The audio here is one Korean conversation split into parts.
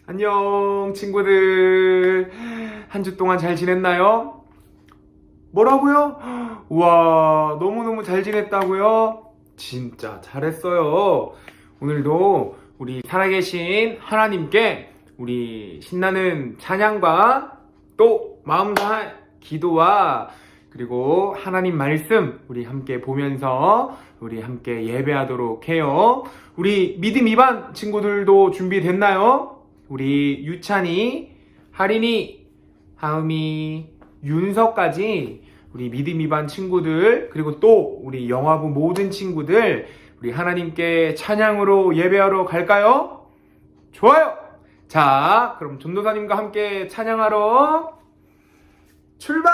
안녕 친구들. 한 주 동안 잘 지냈나요? 뭐라고요? 우와, 너무너무 잘 지냈다고요? 진짜 잘했어요. 오늘도 우리 살아계신 하나님께 우리 신나는 찬양과 또 마음 다한 기도와 그리고 하나님 말씀 우리 함께 보면서 우리 함께 예배하도록 해요. 우리 믿음 2반 친구들도 준비됐나요? 우리 유찬이, 하린이, 하음이, 윤서까지 우리 믿음 2반 친구들 그리고 또 우리 영화부 모든 친구들 우리 하나님께 찬양으로 예배하러 갈까요? 좋아요! 자, 그럼 전도사님과 함께 찬양하러 출발!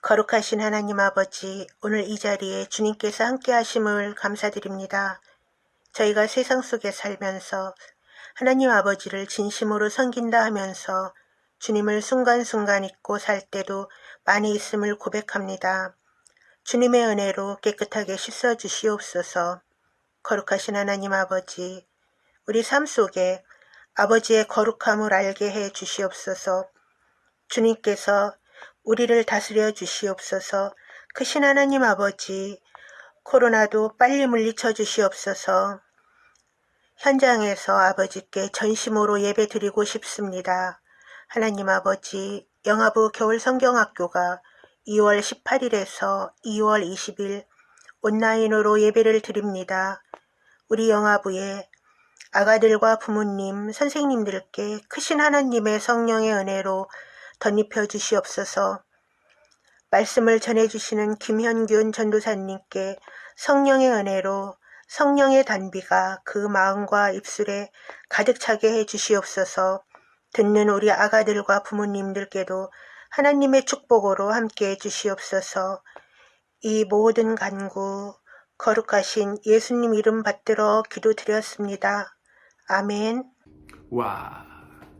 거룩하신 하나님 아버지, 오늘 이 자리에 주님께서 함께 하심을 감사드립니다. 저희가 세상 속에 살면서 하나님 아버지를 진심으로 섬긴다 하면서 주님을 순간순간 잊고 살 때도 많이 있음을 고백합니다. 주님의 은혜로 깨끗하게 씻어 주시옵소서. 거룩하신 하나님 아버지, 우리 삶 속에 아버지의 거룩함을 알게 해 주시옵소서. 주님께서 우리를 다스려 주시옵소서. 크신 하나님 아버지, 코로나도 빨리 물리쳐 주시옵소서. 현장에서 아버지께 전심으로 예배 드리고 싶습니다. 하나님 아버지, 영화부 겨울성경학교가 2월 18일에서 2월 20일 온라인으로 예배를 드립니다. 우리 영아부에 아가들과 부모님, 선생님들께 크신 하나님의 성령의 은혜로 덧입혀 주시옵소서. 말씀을 전해주시는 김현균 전도사님께 성령의 은혜로 성령의 단비가 그 마음과 입술에 가득 차게 해 주시옵소서. 듣는 우리 아가들과 부모님들께도 하나님의 축복으로 함께 해 주시옵소서. 이 모든 간구 거룩하신 예수님 이름 받들어 기도드렸습니다. 아멘. 와,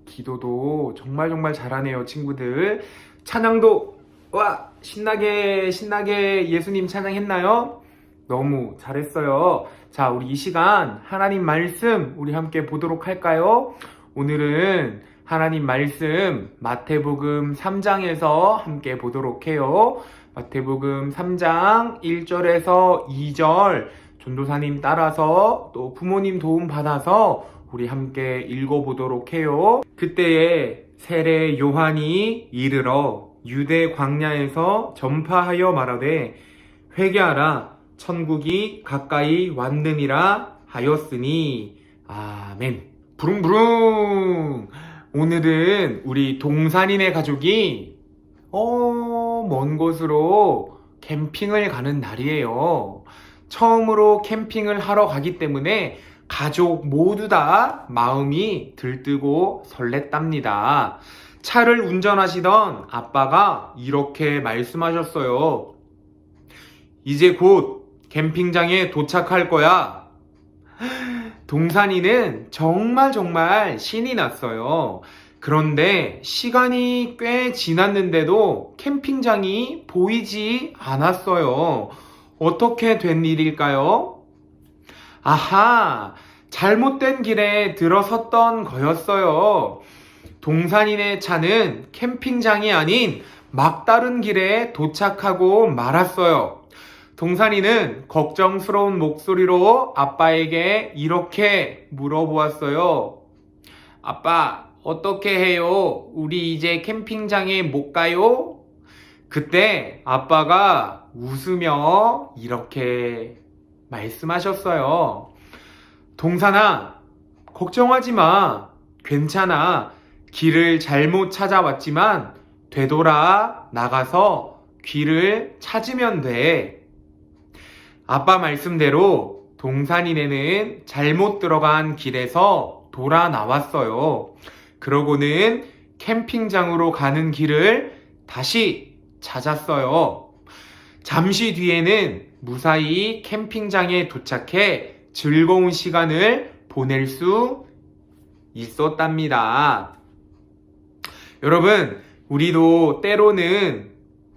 기도도 정말 정말 잘하네요, 친구들. 찬양도 와, 신나게 예수님 찬양했나요? 너무 잘했어요. 자, 우리 이 시간 하나님 말씀 우리 함께 보도록 할까요? 오늘은 하나님 말씀 마태복음 3장에서 함께 보도록 해요. 마태복음 3장 1절에서 2절 전도사님 따라서 또 부모님 도움 받아서 우리 함께 읽어보도록 해요. 그때에 세례 요한이 이르러 유대 광야에서 전파하여 말하되 회개하라 천국이 가까이 왔느니라 하였으니 아멘. 부릉부릉. 오늘은 우리 동산이네 가족이 먼 곳으로 캠핑을 가는 날이에요. 처음으로 캠핑을 하러 가기 때문에 가족 모두 다 마음이 들뜨고 설렜답니다. 차를 운전하시던 아빠가 이렇게 말씀하셨어요. 이제 곧 캠핑장에 도착할 거야. 동산이는 정말 신이 났어요. 그런데 시간이 꽤 지났는데도 캠핑장이 보이지 않았어요. 어떻게 된 일일까요? 아하, 잘못된 길에 들어섰던 거였어요. 동산인의 차는 캠핑장이 아닌 막다른 길에 도착하고 말았어요. 동산이는 걱정스러운 목소리로 아빠에게 이렇게 물어보았어요. 아빠, 어떻게 해요? 우리 이제 캠핑장에 못 가요? 그때 아빠가 웃으며 이렇게 말씀하셨어요. 동산아, 걱정하지 마. 괜찮아. 길을 잘못 찾아왔지만 되돌아 나가서 길을 찾으면 돼. 아빠 말씀대로 동산이네는 잘못 들어간 길에서 돌아 나왔어요. 그러고는 캠핑장으로 가는 길을 다시 찾았어요. 잠시 뒤에는 무사히 캠핑장에 도착해 즐거운 시간을 보낼 수 있었답니다. 여러분, 우리도 때로는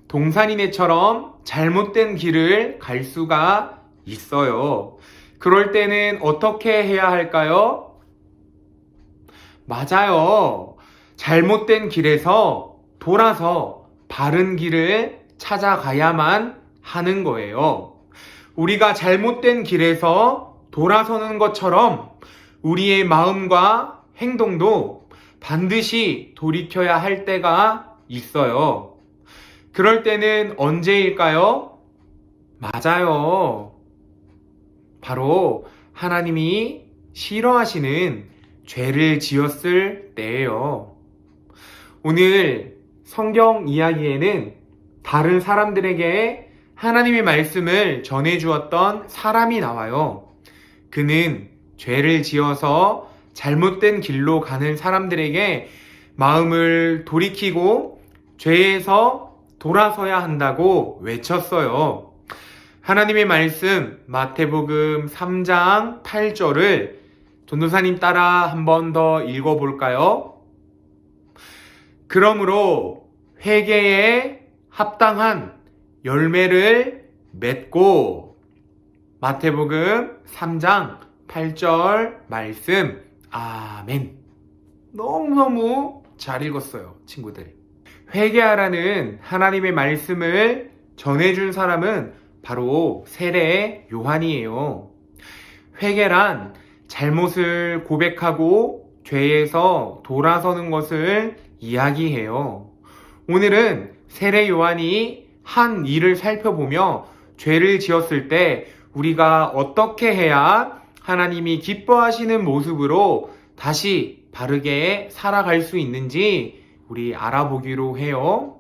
동산이네처럼 잘못된 길을 갈 수가 있어요. 그럴 때는 어떻게 해야 할까요? 맞아요. 잘못된 길에서 돌아서 바른 길을 찾아가야만 하는 거예요. 우리가 잘못된 길에서 돌아서는 것처럼 우리의 마음과 행동도 반드시 돌이켜야 할 때가 있어요. 그럴 때는 언제일까요? 맞아요. 바로 하나님이 싫어하시는 죄를 지었을 때예요. 오늘 성경 이야기에는 다른 사람들에게 하나님의 말씀을 전해주었던 사람이 나와요. 그는 죄를 지어서 잘못된 길로 가는 사람들에게 마음을 돌이키고 죄에서 돌아서야 한다고 외쳤어요. 하나님의 말씀 마태복음 3장 8절을 전도사님 따라 한 번 더 읽어볼까요? 그러므로 회개에 합당한 열매를 맺고. 마태복음 3장 8절 말씀. 아멘. 너무너무 잘 읽었어요, 친구들. 회개하라는 하나님의 말씀을 전해준 사람은 바로 세례 요한이에요. 회개란 잘못을 고백하고 죄에서 돌아서는 것을 이야기해요. 오늘은 세례 요한이 한 일을 살펴보며 죄를 지었을 때 우리가 어떻게 해야 하나님이 기뻐하시는 모습으로 다시 바르게 살아갈 수 있는지 우리 알아보기로 해요.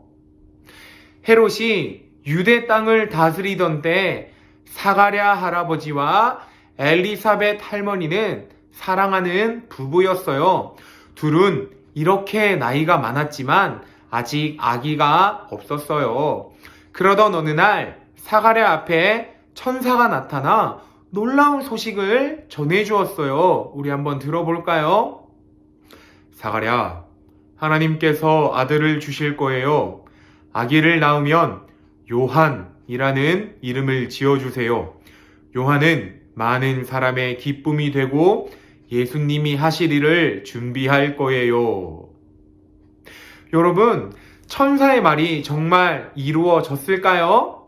헤롯이 유대 땅을 다스리던 때 사가랴 할아버지와 엘리사벳 할머니는 사랑하는 부부였어요. 둘은 이렇게 나이가 많았지만 아직 아기가 없었어요. 그러던 어느 날 사가랴 앞에 천사가 나타나 놀라운 소식을 전해주었어요. 우리 한번 들어볼까요? 사가랴, 하나님께서 아들을 주실 거예요. 아기를 낳으면 요한이라는 이름을 지어주세요. 요한은 많은 사람의 기쁨이 되고 예수님이 하실 일을 준비할 거예요. 여러분, 천사의 말이 정말 이루어졌을까요?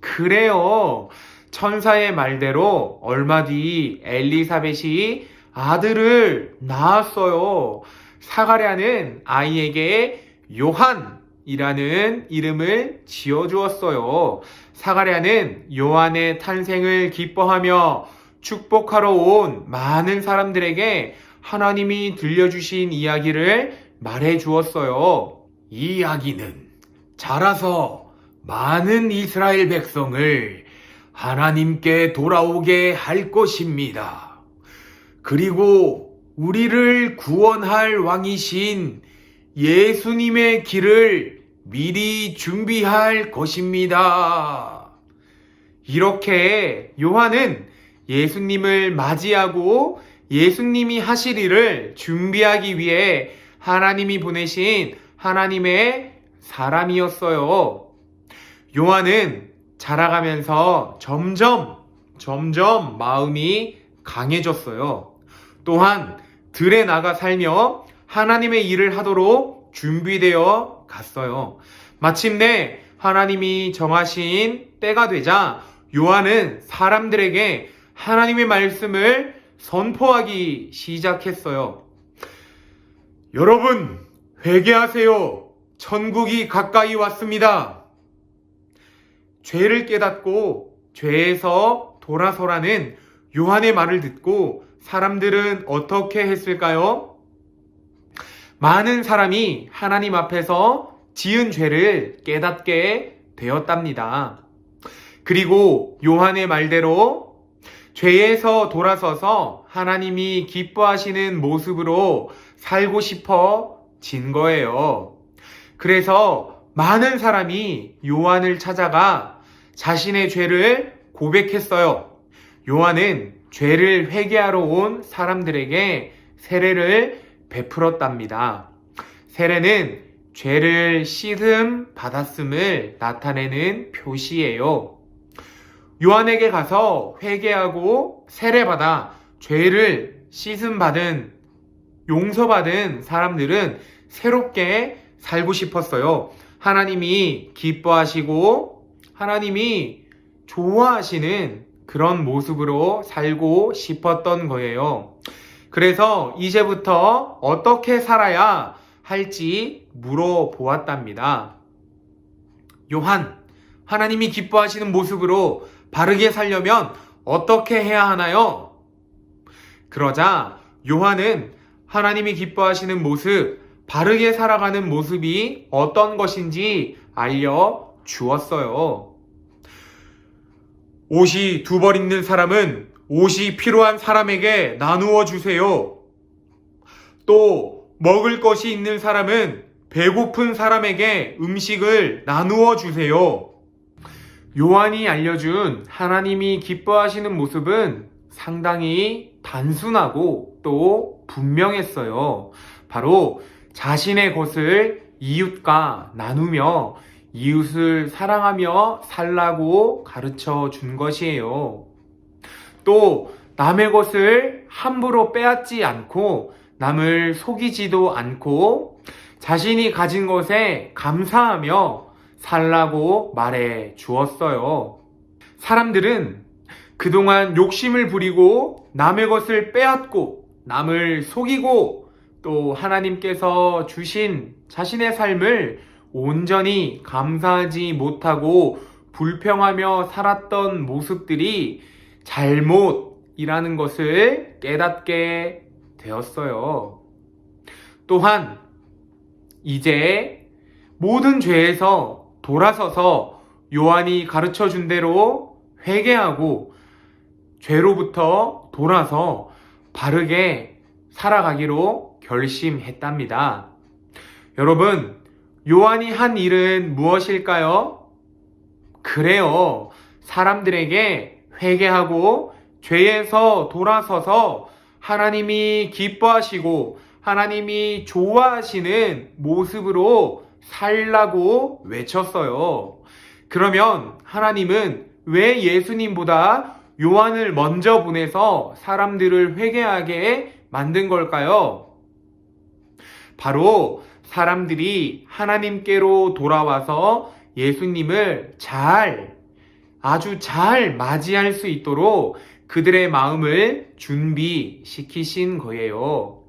그래요. 천사의 말대로 얼마 뒤 엘리사벳이 아들을 낳았어요. 사가랴는 아이에게 요한이라는 이름을 지어주었어요. 사가랴는 요한의 탄생을 기뻐하며 축복하러 온 많은 사람들에게 하나님이 들려주신 이야기를 말해 주었어요. 이 아기는 자라서 많은 이스라엘 백성을 하나님께 돌아오게 할 것입니다. 그리고 우리를 구원할 왕이신 예수님의 길을 미리 준비할 것입니다. 이렇게 요한은 예수님을 맞이하고 예수님이 하실 일을 준비하기 위해 하나님이 보내신 하나님의 사람이었어요. 요한은 자라가면서 점점 마음이 강해졌어요. 또한 들에 나가 살며 하나님의 일을 하도록 준비되어 갔어요. 마침내 하나님이 정하신 때가 되자 요한은 사람들에게 하나님의 말씀을 선포하기 시작했어요. 여러분, 회개하세요. 천국이 가까이 왔습니다. 죄를 깨닫고 죄에서 돌아서라는 요한의 말을 듣고 사람들은 어떻게 했을까요? 많은 사람이 하나님 앞에서 지은 죄를 깨닫게 되었답니다. 그리고 요한의 말대로 죄에서 돌아서서 하나님이 기뻐하시는 모습으로 살고 싶어진 거예요. 그래서 많은 사람이 요한을 찾아가 자신의 죄를 고백했어요. 요한은 죄를 회개하러 온 사람들에게 세례를 베풀었답니다. 세례는 죄를 씻음 받았음을 나타내는 표시예요. 요한에게 가서 회개하고 세례받아 죄를 씻음 받은 용서받은 사람들은 새롭게 살고 싶었어요. 하나님이 기뻐하시고 하나님이 좋아하시는 그런 모습으로 살고 싶었던 거예요. 그래서 이제부터 어떻게 살아야 할지 물어보았답니다. 요한, 하나님이 기뻐하시는 모습으로 바르게 살려면 어떻게 해야 하나요? 그러자 요한은 하나님이 기뻐하시는 모습, 바르게 살아가는 모습이 어떤 것인지 알려주었어요. 옷이 두 벌 있는 사람은 옷이 필요한 사람에게 나누어 주세요. 또 먹을 것이 있는 사람은 배고픈 사람에게 음식을 나누어 주세요. 요한이 알려준 하나님이 기뻐하시는 모습은 상당히 단순하고 또 분명했어요. 바로 자신의 것을 이웃과 나누며 이웃을 사랑하며 살라고 가르쳐 준 것이에요. 또 남의 것을 함부로 빼앗지 않고 남을 속이지도 않고 자신이 가진 것에 감사하며 살라고 말해 주었어요. 사람들은 그동안 욕심을 부리고 남의 것을 빼앗고 남을 속이고 또 하나님께서 주신 자신의 삶을 온전히 감사하지 못하고 불평하며 살았던 모습들이 잘못 이라는 것을 깨닫게 되었어요. 또한 이제 모든 죄에서 돌아서서 요한이 가르쳐 준 대로 회개하고 죄로부터 돌아서 바르게 살아가기로 결심했답니다. 여러분, 요한이 한 일은 무엇일까요? 그래요. 사람들에게 회개하고 죄에서 돌아서서 하나님이 기뻐하시고 하나님이 좋아하시는 모습으로 살라고 외쳤어요. 그러면 하나님은 왜 예수님보다 요한을 먼저 보내서 사람들을 회개하게 만든 걸까요? 바로 사람들이 하나님께로 돌아와서 예수님을 아주 잘 맞이할 수 있도록 그들의 마음을 준비시키신 거예요.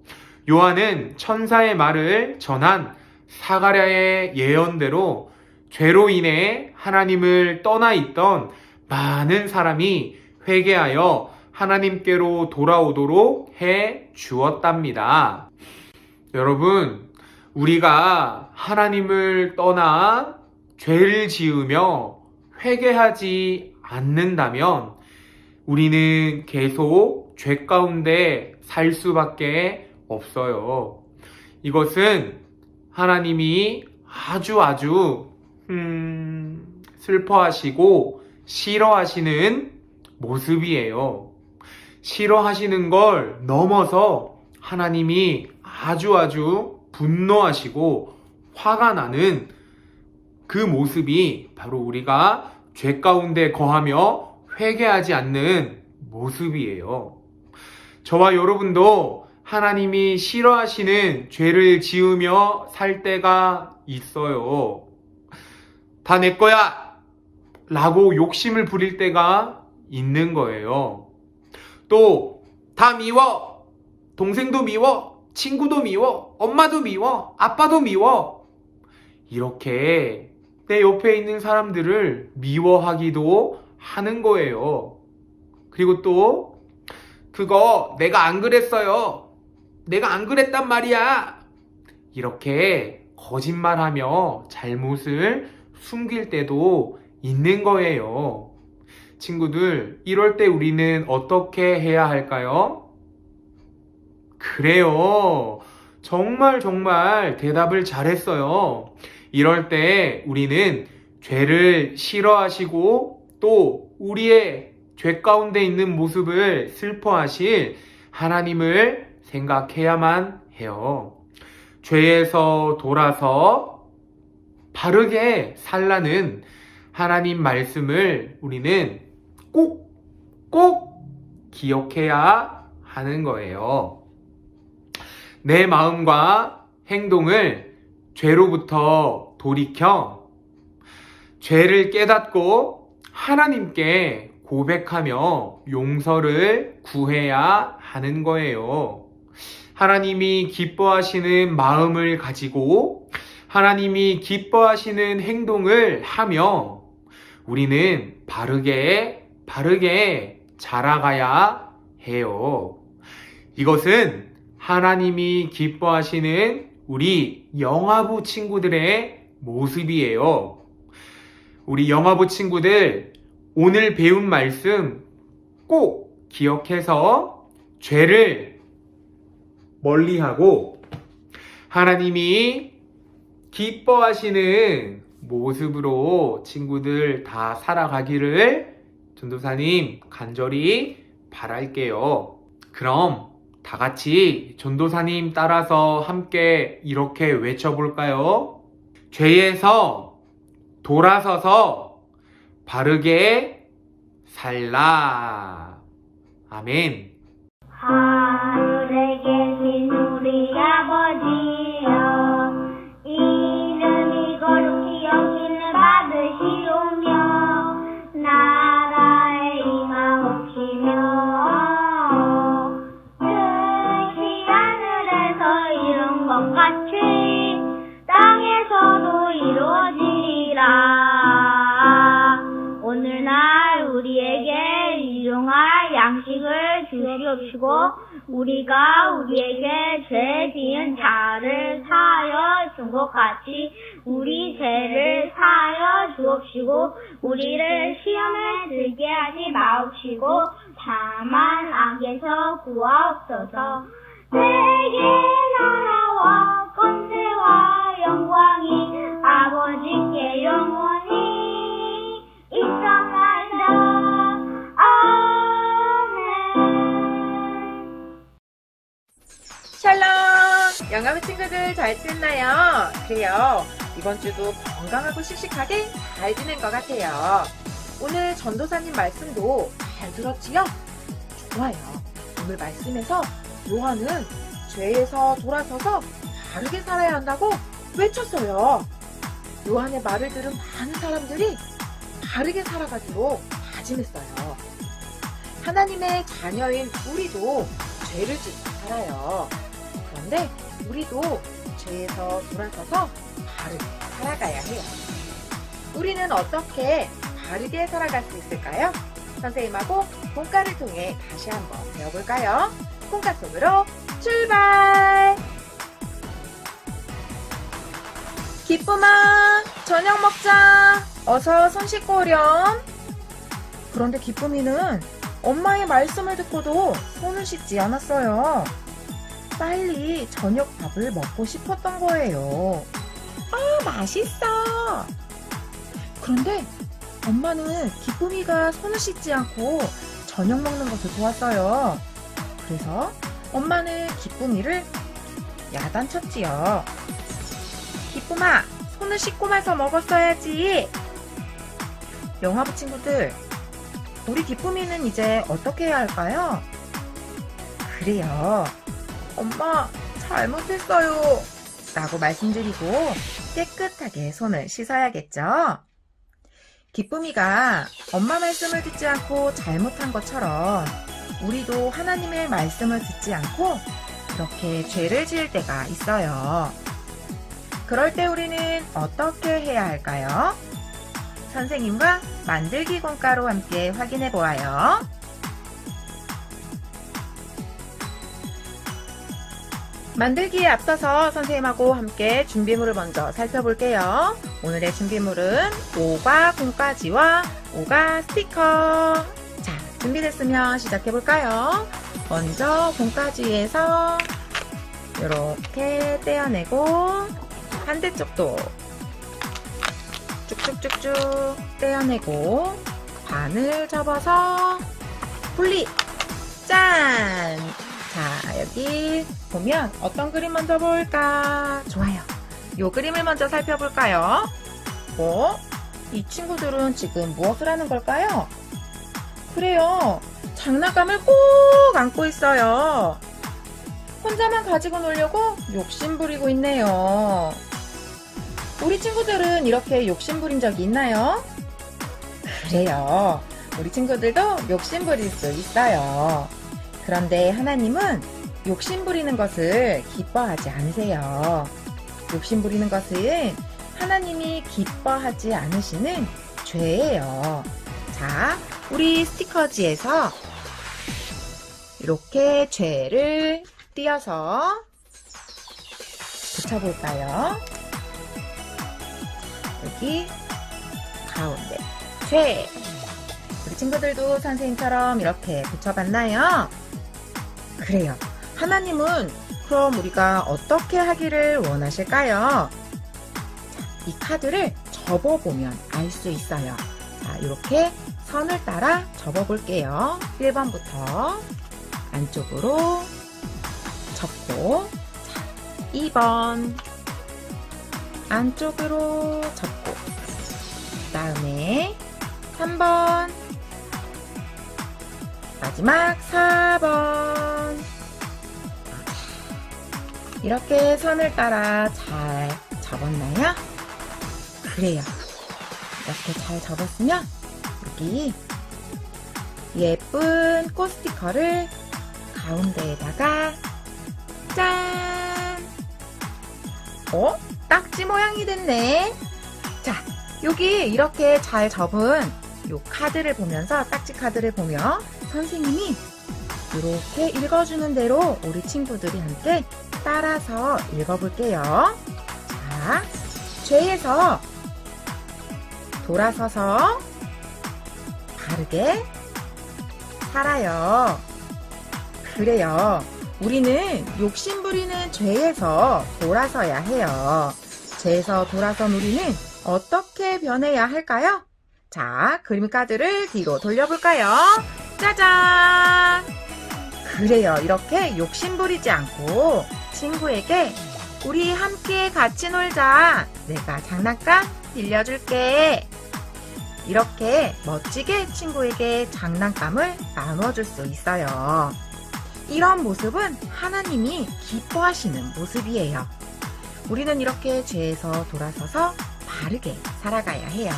요한은 천사의 말을 전한 사가랴의 예언대로 죄로 인해 하나님을 떠나 있던 많은 사람이 회개하여 하나님께로 돌아오도록 해 주었답니다. 여러분, 우리가 하나님을 떠나 죄를 지으며 회개하지 않는다면 우리는 계속 죄 가운데 살 수밖에 없어요. 이것은 하나님이 아주 슬퍼하시고 싫어하시는 모습이에요. 싫어하시는 걸 넘어서 하나님이 아주 분노하시고 화가 나는 그 모습이 바로 우리가 죄 가운데 거하며 회개하지 않는 모습이에요. 저와 여러분도 하나님이 싫어하시는 죄를 지으며 살 때가 있어요. 다 내 거야! 라고 욕심을 부릴 때가 있는 거예요. 또 다 미워! 동생도 미워! 친구도 미워! 엄마도 미워! 아빠도 미워! 이렇게 내 옆에 있는 사람들을 미워하기도 하는 거예요. 그리고 또 그거 내가 안 그랬어요. 내가 안 그랬단 말이야. 이렇게 거짓말하며 잘못을 숨길 때도 있는 거예요. 친구들, 이럴 때 우리는 어떻게 해야 할까요? 그래요. 정말 대답을 잘했어요. 이럴 때 우리는 죄를 싫어하시고 또 우리의 죄 가운데 있는 모습을 슬퍼하실 하나님을 생각해야만 해요. 죄에서 돌아서 바르게 살라는 하나님 말씀을 우리는 꼭 기억해야 하는 거예요. 내 마음과 행동을 죄로부터 돌이켜 죄를 깨닫고 하나님께 고백하며 용서를 구해야 하는 거예요. 하나님이 기뻐하시는 마음을 가지고 하나님이 기뻐하시는 행동을 하며 우리는 바르게 자라가야 해요. 이것은 하나님이 기뻐하시는 우리 영화부 친구들의 모습이에요. 우리 영화부 친구들, 오늘 배운 말씀 꼭 기억해서 죄를 멀리하고 하나님이 기뻐하시는 모습으로 친구들 다 살아가기를 전도사님 간절히 바랄게요. 그럼 다 같이 전도사님 따라서 함께 이렇게 외쳐볼까요? 죄에서 돌아서서 바르게 살라. 아멘. 하늘에 계신 우리 아버지여, 이름이 거룩히 여김을 받으시오며 나라에 임하옵시며 뜻이 하늘에서 이룬 것 같이 땅에서도 이루어지리라. 오늘날 우리에게 일용할 양식을 주시옵시고 우리가 우리에게 죄 지은 자를 사하여 준 것 같이 우리 죄를 사하여 주옵시고 우리를 시험에 들게 하지 마옵시고 다만 악에서 구하옵소서. 내게 나라와 권세와 영광이 아버지께 영원히 있사옵나이다. 아멘. 샬롬! 영화부 친구들 잘 지냈나요? 그래요. 이번 주도 건강하고 씩씩하게 잘 지낸 것 같아요. 오늘 전도사님 말씀도 잘 들었지요? 좋아요. 오늘 말씀에서 요한은 죄에서 돌아서서 바르게 살아야 한다고 외쳤어요. 요한의 말을 들은 많은 사람들이 바르게 살아가기로 다짐했어요. 하나님의 자녀인 우리도 죄를 짓고 살아요. 그런데 우리도 죄에서 돌아서서 바르게 살아가야 해요. 우리는 어떻게 바르게 살아갈 수 있을까요? 선생님하고 공과를 통해 다시 한번 배워볼까요? 공과 속으로 출발! 기쁨아, 저녁 먹자. 어서 손 씻고 오렴. 그런데 기쁨이는 엄마의 말씀을 듣고도 손을 씻지 않았어요. 빨리 저녁 밥을 먹고 싶었던 거예요. 맛있어. 그런데 엄마는 기쁨이가 손을 씻지 않고 저녁 먹는 것을 보았어요. 그래서 엄마는 기쁨이를 야단쳤지요. 기쁨아, 손을 씻고 나서 먹었어야지. 영화부 친구들, 우리 기쁨이는 이제 어떻게 해야 할까요? 그래요. 엄마, 잘못했어요. 라고 말씀드리고 깨끗하게 손을 씻어야겠죠? 기쁨이가 엄마 말씀을 듣지 않고 잘못한 것처럼 우리도 하나님의 말씀을 듣지 않고 그렇게 죄를 지을 때가 있어요. 그럴 때 우리는 어떻게 해야 할까요? 선생님과 만들기 공과로 함께 확인해 보아요. 만들기에 앞서서 선생님하고 함께 준비물을 먼저 살펴볼게요. 오늘의 준비물은 오가 공과지와 오가 스티커. 자, 준비됐으면 시작해볼까요? 먼저 공과지에서 이렇게 떼어내고 반대쪽도 쭉쭉쭉쭉 떼어내고 반을 접어서 분리! 짠! 자, 여기 보면 어떤 그림 먼저 볼까? 좋아요. 요 그림을 먼저 살펴볼까요? 이 친구들은 지금 무엇을 하는 걸까요? 그래요. 장난감을 꼭 안고 있어요. 혼자만 가지고 놀려고 욕심 부리고 있네요. 우리 친구들은 이렇게 욕심 부린 적이 있나요? 그래요. 우리 친구들도 욕심 부릴 수 있어요. 그런데 하나님은 욕심 부리는 것을 기뻐하지 않으세요. 욕심 부리는 것은 하나님이 기뻐하지 않으시는 죄예요. 자, 우리 스티커지에서 이렇게 죄를 띄어서 붙여볼까요? 여기 가운데 죄. 우리 친구들도 선생님처럼 이렇게 붙여봤나요? 그래요. 하나님은 그럼 우리가 어떻게 하기를 원하실까요? 자, 이 카드를 접어보면 알 수 있어요. 자, 이렇게 선을 따라 접어볼게요. 1번부터 안쪽으로 접고, 자, 2번 안쪽으로 접고, 그 다음에 3번, 마지막 4번. 이렇게 선을 따라 잘 접었나요? 그래요. 이렇게 잘 접었으면 여기 예쁜 꽃 스티커를 가운데에다가 짠! 딱지 모양이 됐네. 자, 여기 이렇게 잘 접은 요 카드를 보면서, 딱지 카드를 보며 선생님이 이렇게 읽어주는 대로 우리 친구들이 함께 따라서 읽어볼게요. 자, 죄에서 돌아서서 바르게 살아요. 그래요. 우리는 욕심부리는 죄에서 돌아서야 해요. 죄에서 돌아선 우리는 어떻게 변해야 할까요? 자, 그림 카드를 뒤로 돌려볼까요? 짜잔! 그래요. 이렇게 욕심부리지 않고 친구에게 우리 함께 같이 놀자. 내가 장난감 빌려줄게. 이렇게 멋지게 친구에게 장난감을 나눠줄 수 있어요. 이런 모습은 하나님이 기뻐하시는 모습이에요. 우리는 이렇게 죄에서 돌아서서 바르게 살아가야 해요.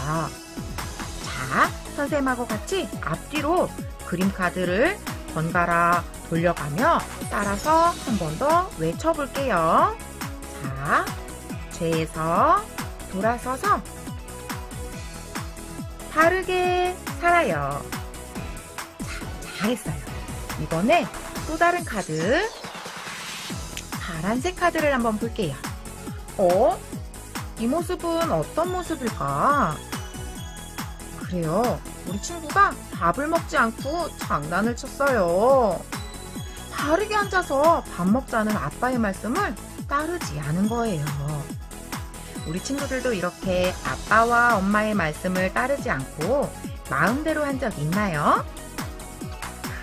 자, 선생님하고 같이 앞뒤로 그림 카드를 번갈아 돌려가며 따라서 한 번 더 외쳐볼게요. 자, 죄에서 돌아서서 바르게 살아요. 자, 잘했어요. 이번에 또 다른 카드, 파란색 카드를 한번 볼게요. 이 모습은 어떤 모습일까? 그래요. 우리 친구가 밥을 먹지 않고 장난을 쳤어요. 바르게 앉아서 밥 먹자는 아빠의 말씀을 따르지 않은 거예요. 우리 친구들도 이렇게 아빠와 엄마의 말씀을 따르지 않고 마음대로 한 적 있나요?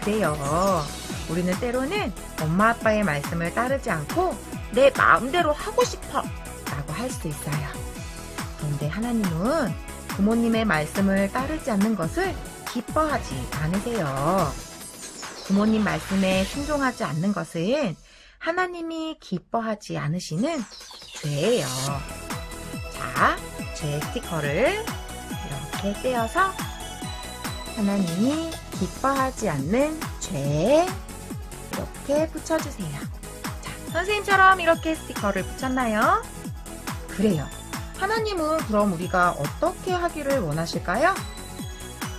그래요. 우리는 때로는 엄마 아빠의 말씀을 따르지 않고 내 마음대로 하고 싶어 라고 할 수 있어요. 그런데 하나님은 부모님의 말씀을 따르지 않는 것을 기뻐하지 않으세요. 부모님 말씀에 순종하지 않는 것은 하나님이 기뻐하지 않으시는 죄예요. 자, 죄 스티커를 이렇게 떼어서 하나님이 기뻐하지 않는 죄 이렇게 붙여주세요. 자, 선생님처럼 이렇게 스티커를 붙였나요? 그래요. 하나님은 그럼 우리가 어떻게 하기를 원하실까요?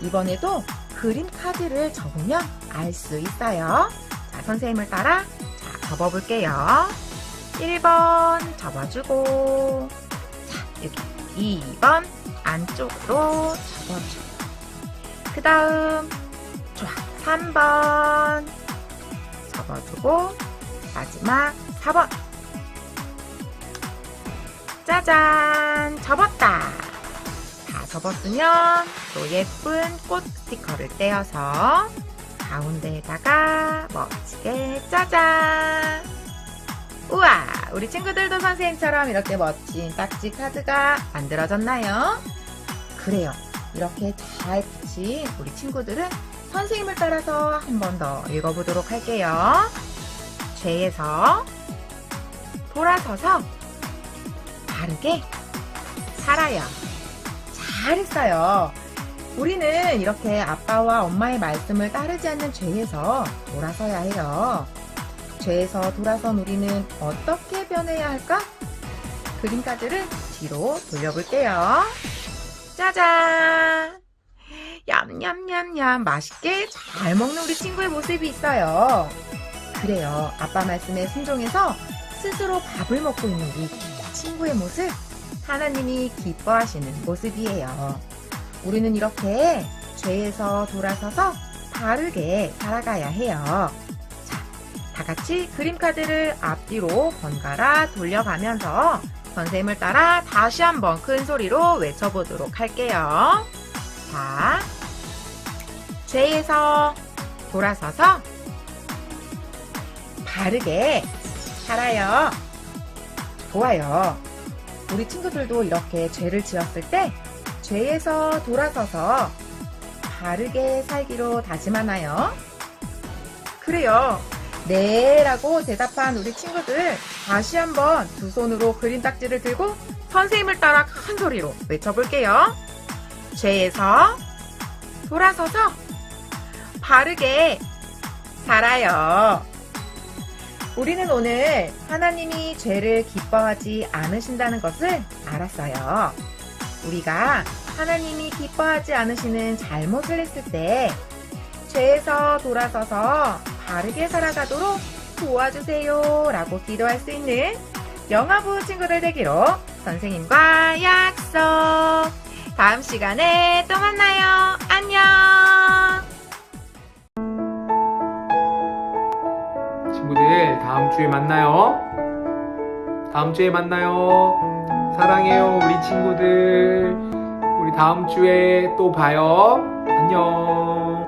이번에도 그림 카드를 접으면 알 수 있어요. 자, 선생님을 따라 접어볼게요. 1번 접어주고, 자, 여기 2번 안쪽으로 접어주고, 그 다음 좋아 3번 접어주고, 마지막 4번. 짜잔! 접었다! 다 접었으면 또 예쁜 꽃 스티커를 떼어서 가운데에다가 멋지게 짜잔! 우와! 우리 친구들도 선생님처럼 이렇게 멋진 딱지 카드가 만들어졌나요? 그래요. 이렇게 잘 붙인 우리 친구들은 선생님을 따라서 한 번 더 읽어보도록 할게요. 죄에서 돌아서서 바르게 살아요. 잘했어요. 우리는 이렇게 아빠와 엄마의 말씀을 따르지 않는 죄에서 돌아서야 해요. 죄에서 돌아선 우리는 어떻게 변해야 할까? 그림 카드를 뒤로 돌려볼게요. 짜잔! 얌얌얌얌 맛있게 잘 먹는 우리 친구의 모습이 있어요. 그래요. 아빠 말씀에 순종해서 스스로 밥을 먹고 있는 우리 친구의 모습, 하나님이 기뻐하시는 모습이에요. 우리는 이렇게 죄에서 돌아서서 바르게 살아가야 해요. 자, 다 같이 그림 카드를 앞뒤로 번갈아 돌려가면서 선생님을 따라 다시 한번 큰 소리로 외쳐보도록 할게요. 자, 죄에서 돌아서서 바르게 살아요. 좋아요. 우리 친구들도 이렇게 죄를 지었을 때 죄에서 돌아서서 바르게 살기로 다짐하나요? 그래요. 네 라고 대답한 우리 친구들 다시 한번 두 손으로 그림 딱지를 들고 선생님을 따라 큰 소리로 외쳐볼게요. 죄에서 돌아서서 바르게 살아요. 우리는 오늘 하나님이 죄를 기뻐하지 않으신다는 것을 알았어요. 우리가 하나님이 기뻐하지 않으시는 잘못을 했을 때 죄에서 돌아서서 바르게 살아가도록 도와주세요 라고 기도할 수 있는 영아부 친구들 되기로 선생님과 약속. 다음 시간에 또 만나요. 안녕. 친구들, 다음 주에 만나요. 다음 주에 만나요. 사랑해요, 우리 친구들. 우리 다음 주에 또 봐요. 안녕.